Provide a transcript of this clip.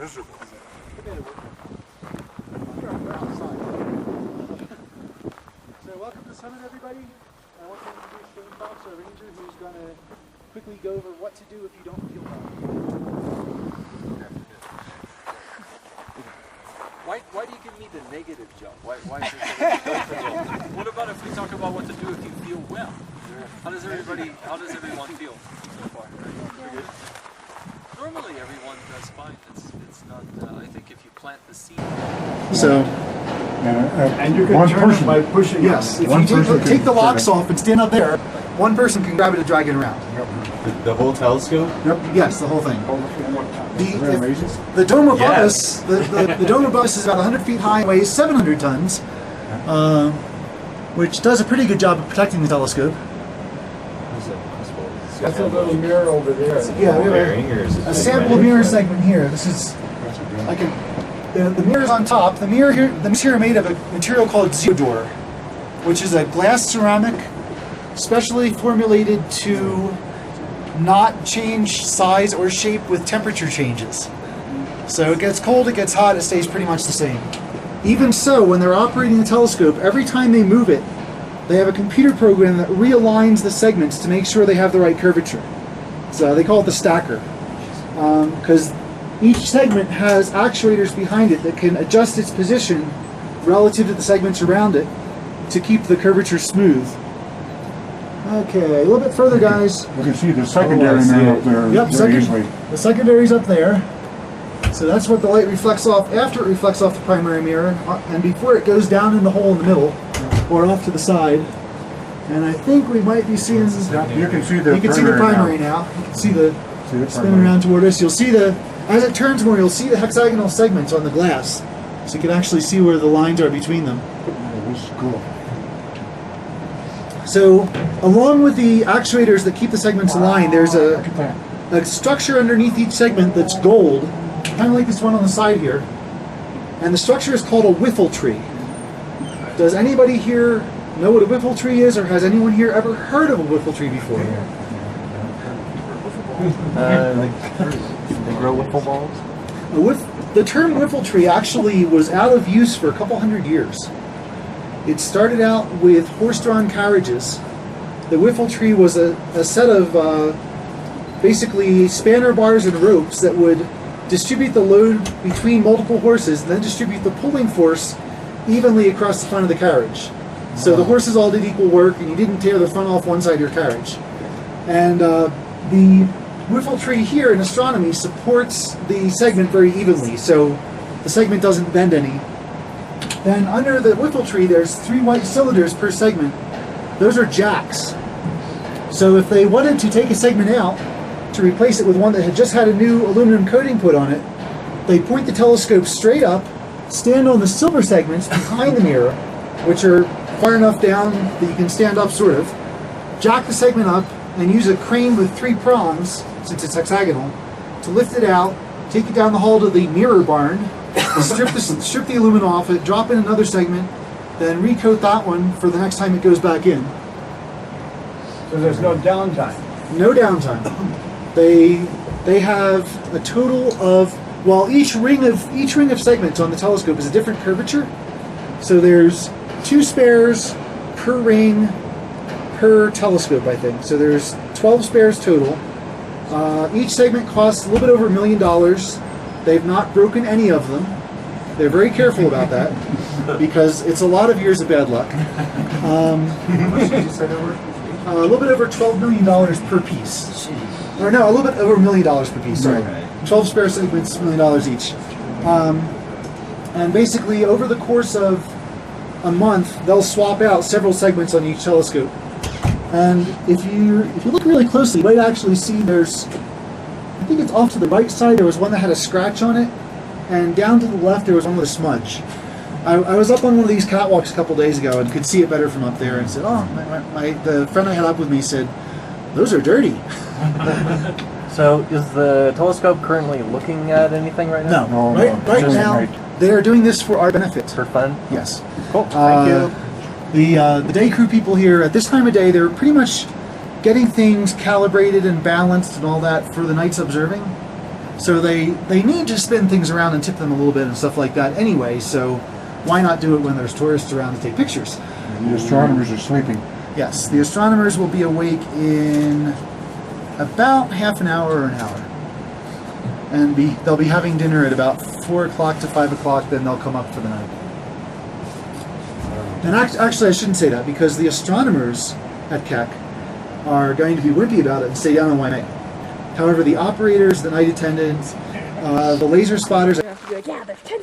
miserable. So welcome to the summit, everybody. I want to introduce Shane Fox, our ranger, who's going to quickly go over what to do if you don't feel well. Why do you give me the negative jump? Why is it What about if we talk about what to do if you feel well? How does everyone feel so far? Normally everyone does fine. It's not I think if you plant the seed. So And you can turn it by pushing. yes, if One you person take can the locks turn it. off and stand up there, one person can grab it and drag it around. The whole telescope? Yep. Yes, the whole thing. Isn't that amazing? The dome above Yes. us, the dome above us is about 100 feet high and weighs 700 tons, which does a pretty good job of protecting the telescope. That's a little mirror over there. Yeah, we have Bearing, or is it a sample mirror segment here. This is like the mirror's on top. The mirror here are made of a material called zeodor, which is a glass ceramic specially formulated to not change size or shape with temperature changes. So it gets cold, it gets hot, it stays pretty much the same. Even so, when they're operating the telescope, every time they move it, they have a computer program that realigns the segments to make sure they have the right curvature. So they call it the stacker, because each segment has actuators behind it that can adjust its position relative to the segments around it to keep the curvature smooth. Okay, a little bit further, guys. You can see the secondary mirror up there. Yep, very easily. the secondary's up there. So that's what the light reflects off after it reflects off the primary mirror, and before it goes down in the hole in the middle, or off to the side. And I think we might be seeing. You can see the primary now. You can see the spinning around toward us. You'll see as it turns more, you'll see the hexagonal segments on the glass, so you can actually see where the lines are between them. Oh, this is cool. So, along with the actuators that keep the segments aligned, there's Look at that. a structure underneath each segment that's gold, kind of like this one on the side here. And the structure is called a wiffle tree. Does anybody here know what a wiffle tree is, or has anyone here ever heard of a wiffle tree before? They grow wiffle balls? The term wiffle tree actually was out of use for a couple hundred years. It started out with horse-drawn carriages. The wiffle tree was a set of basically spanner bars and ropes that would distribute the load between multiple horses and then distribute the pulling force evenly across the front of the carriage. So the horses all did equal work and you didn't tear the front off one side of your carriage. And the wiffle tree here in astronomy supports the segment very evenly, so the segment doesn't bend any. Then under the wiffle tree, there's 3 white cylinders per segment. Those are jacks. So if they wanted to take a segment out to replace it with one that had just had a new aluminum coating put on it, they point the telescope straight up, stand on the silver segments behind the mirror, which are far enough down that you can stand up sort of, jack the segment up, and use a crane with 3 prongs, since it's hexagonal, to lift it out, take it down the hall to the mirror barn, strip the aluminum off it, drop in another segment, then recoat that one for the next time it goes back in. So there's no downtime. No downtime. They have a total of, well, each ring of segments on the telescope is a different curvature. So there's 2 spares per ring per telescope, I think. So there's 12 spares total. Each segment costs a little bit over $1 million. They've not broken any of them. They're very careful about that because it's a lot of years of bad luck. A little bit over $12 million per piece. Or no, a little bit over $1 million per piece, sorry. 12 spare segments, $1 million each. And basically, over the course of a month, they'll swap out several segments on each telescope. And if you look really closely, you might actually see there's, I think it's off to the right side, there was one that had a scratch on it, and down to the left there was one with a smudge. I was up on one of these catwalks a couple days ago and could see it better from up there and said, oh, the friend I had up with me said, those are dirty. So is the telescope currently looking at anything right now? No, No, right just now right. they are doing this for our benefit. For fun? Yes. Cool, thank you. The day crew people here, at this time of day, they're pretty much getting things calibrated and balanced and all that for the night's observing. So they need to spin things around and tip them a little bit and stuff like that anyway, so why not do it when there's tourists around to take pictures? The astronomers are sleeping. Yes, the astronomers will be awake in about half an hour or an hour. And they'll be having dinner at about 4 o'clock to 5 o'clock, then they'll come up for the night. And actually, I shouldn't say that, because the astronomers at Keck are going to be wimpy about it and stay down on Waimea. However, the operators, the night attendants, the laser spotters, You have to be like, yeah, there's 10